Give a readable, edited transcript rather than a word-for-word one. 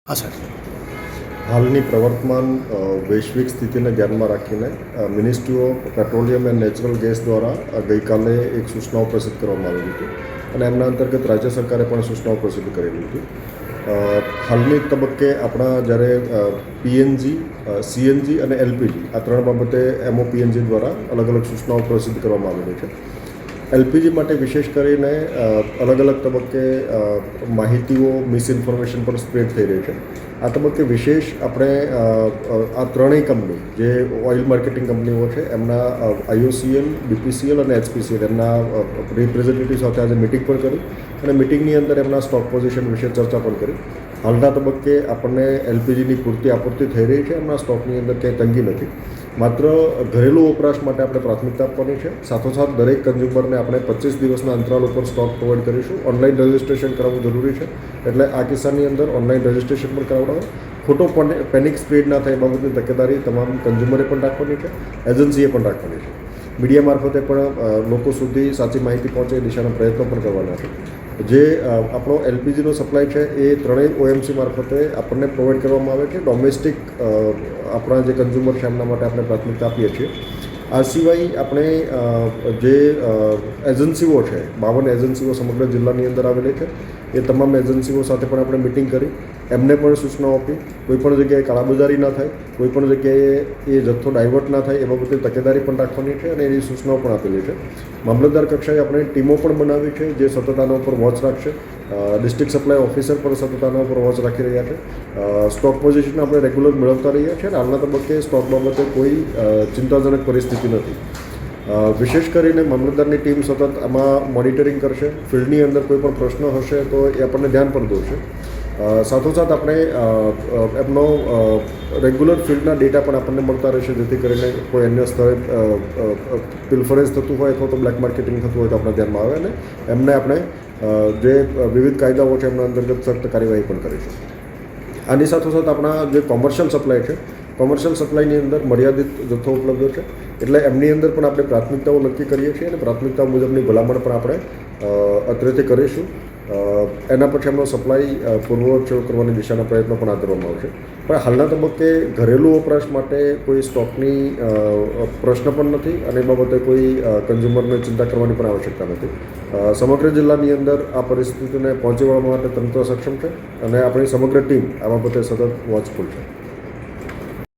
હા સર. હાલની પ્રવર્તમાન વૈશ્વિક સ્થિતિને ધ્યાનમાં રાખીને ministry of petroleum and natural gas દ્વારા ગઈકાલે એક સૂચનાઓ પ્રસિદ્ધ કરવામાં આવેલી હતી અને એમના અંતર્ગત રાજ્ય સરકારે પણ સૂચનાઓ પ્રસિદ્ધ કરેલી હતી. હાલની તબક્કે આપણા જ્યારે પીએનજી, સીએનજી અને એલપીજી આ ત્રણ બાબતે એમઓપીએનજી દ્વારા અલગ અલગ સૂચનાઓ પ્રસિદ્ધ કરવામાં આવેલી છે. એલપીજી માટે વિશેષ કરીને અલગ અલગ તબક્કે માહિતીઓ મિસઇન્ફોર્મેશન પર સ્પ્રેડ થઈ રહી છે. આ તબક્કે વિશેષ આપણે આ ત્રણેય કંપની જે ઓઇલ માર્કેટિંગ કંપનીઓ છે એમના આઈઓસીએલ, બીપીસીએલ અને એચપીસીએલ એમના રિપ્રેઝેન્ટેટિવ સાથે આજે મિટિંગ પણ કરી અને મિટિંગની અંદર એમના સ્ટોક પોઝિશન વિશે ચર્ચા પણ કરી. હાલના તબક્કે આપણને એલપીજીની પૂરતી આપૂર્તિ થઈ રહી છે. એમના સ્ટોકની અંદર ક્યાંય તંગી નથી. માત્ર ઘરેલું વપરાશ માટે આપણે પ્રાથમિકતા આપવાની છે. સાથોસાથ દરેક કન્ઝ્યુમરને આપણે 25 દિવસના અંતરાલ ઉપર સ્ટોક પ્રોવાઈડ કરીશું. ઓનલાઈન રજિસ્ટ્રેશન કરાવવું જરૂરી છે, એટલે આ કિસ્સાની અંદર ઓનલાઈન રજિસ્ટ્રેશન પણ કરાવડાવો. ખોટો પેનિક સ્પ્રેડ ના થાય એ બાબતની તકેદારી તમામ કન્ઝ્યુમરે પણ રાખવાની છે, એજન્સીએ પણ રાખવાની છે. મીડિયા મારફતે પણ લોકો સુધી સાચી માહિતી પહોંચે એ દિશાના પ્રયત્નો પણ કરવાના છે. જે આપણો એલપીજીનો સપ્લાય છે એ ત્રણેય ઓએમસી મારફતે આપણને પ્રોવાઈડ કરવામાં આવે છે. ડોમેસ્ટિક આપણા જે કન્ઝ્યુમર છે એમના માટે આપણે પ્રાથમિકતા આપીએ છીએ. આ સિવાય આપણે જે એજન્સીઓ છે, 52 એજન્સીઓ સમગ્ર જિલ્લાની અંદર આવેલી છે, એ તમામ એજન્સીઓ સાથે પણ આપણે મિટિંગ કરી એમને પણ સૂચનાઓ આપી. કોઈપણ જગ્યાએ કાળાબજારી ના થાય, કોઈપણ જગ્યાએ એ જથ્થો ડાયવર્ટ ના થાય એ બાબતે તકેદારી પણ રાખવાની છે અને એની સૂચનાઓ પણ આપેલી છે. મામલતદાર કક્ષાએ આપણે ટીમો પણ બનાવી છે જે સતત આના ઉપર વોચ રાખશે. ડિસ્ટ્રિક્ટ સપ્લાય ઓફિસર પણ સતત આના ઉપર વોચ રાખી રહ્યા છે. સ્ટોક પોઝિશન આપણે રેગ્યુલર મેળવતા રહ્યા છીએ અને હાલના તબક્કે સ્ટોક બાબતે કોઈ ચિંતાજનક પરિસ્થિતિ નથી. વિશેષ કરીને મામલતદારની ટીમ સતત આમાં મોનિટરિંગ કરશે. ફિલ્ડની અંદર કોઈ પણ પ્રશ્ન હશે તો એ આપણને ધ્યાન પણ દોરશે. સાથોસાથ આપણે એમનો રેગ્યુલર ફિલ્ડના ડેટા પણ આપણને મળતા રહેશે, જેથી કરીને કોઈ અન્ય સ્થળે પિલફરેજ થતું હોય અથવા તો બ્લેક માર્કેટિંગ થતું હોય તો આપણા ધ્યાનમાં આવે અને એમને આપણે જે વિવિધ કાયદાઓ છે એમના અંતર્ગત સખ્ત કાર્યવાહી પણ કરીશું. આની સાથોસાથ આપણા જે કોમર્શિયલ સપ્લાય છે, કોમર્શિયલ સપ્લાયની અંદર મર્યાદિત જથ્થો ઉપલબ્ધ છે, એટલે એમની અંદર પણ આપણે પ્રાથમિકતાઓ નક્કી કરીએ છીએ અને પ્રાથમિકતાઓ મુજબની ભલામણ પણ આપણે અત્રેથી કરીશું. એના પછી એમનો સપ્લાય પૂર્વવત કરવાની દિશાના પ્રયત્નો પણ હાથ ધરવામાં આવશે. પણ હાલના તબક્કે ઘરેલું વપરાશ માટે કોઈ સ્ટોકની પ્રશ્ન પણ નથી અને એ બાબતે કોઈ કન્ઝ્યુમરને ચિંતા કરવાની પણ આવશ્યકતા નથી. સમગ્ર જિલ્લાની અંદર આ પરિસ્થિતિને પહોંચી વળવા માટે તંત્ર સક્ષમ છે અને આપણી સમગ્ર ટીમ આ બાબતે સતત વોચફુલ છે.